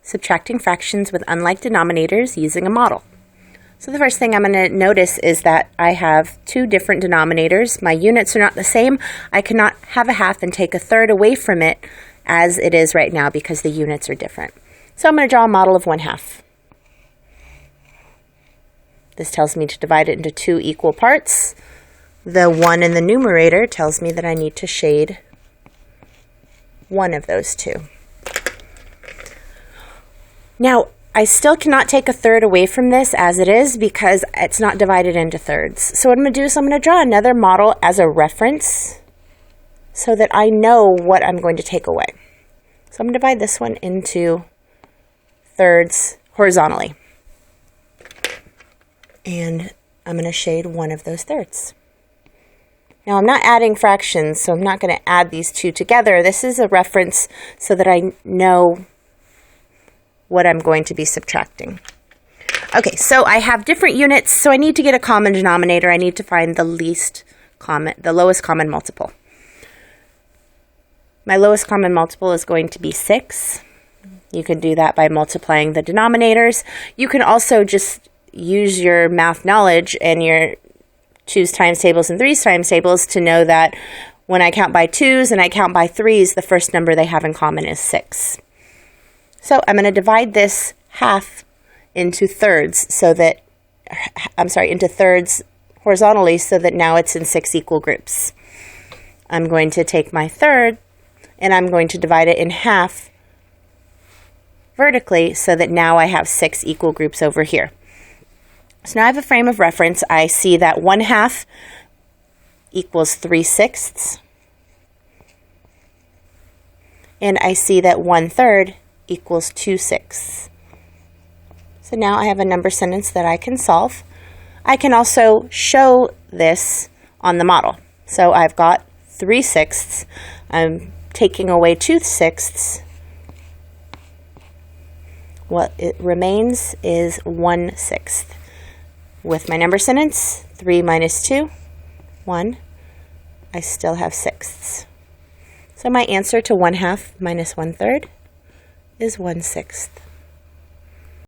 subtracting fractions with unlike denominators using a model. So the first thing I'm going to notice is that I have two different denominators. My units are not the same. I cannot have a half and take a third away from it as it is right now because the units are different. So I'm going to draw a model of 1/2. This tells me to divide it into two equal parts. The 1 in the numerator tells me that I need to shade one of those two. Now, I still cannot take a third away from this as it is because it's not divided into thirds. So what I'm going to do is I'm going to draw another model as a reference so that I know what I'm going to take away. So I'm going to divide this one into thirds horizontally. And I'm going to shade one of those thirds. Now I'm not adding fractions, so I'm not going to add these two together. This is a reference so that I know what I'm going to be subtracting. Okay, so I have different units, so I need to get a common denominator. I need to find the lowest common multiple. My lowest common multiple is going to be 6. You can do that by multiplying the denominators. You can also just use your math knowledge and your 2's times tables and 3's times tables to know that when I count by 2's and I count by 3's, the first number they have in common is 6. So I'm going to divide this half into thirds into thirds horizontally so that now it's in 6 equal groups. I'm going to take my third and I'm going to divide it in half vertically so that now I have 6 equal groups over here. So now I have a frame of reference. I see that 1/2 equals 3/6. And I see that 1/3 equals 2/6. So now I have a number sentence that I can solve. I can also show this on the model. So I've got 3/6. I'm taking away 2/6. What it remains is 1/6. With my number sentence, 3 minus 2, 1, I still have 6ths. So my answer to 1/2 minus 1/3 is 1/6.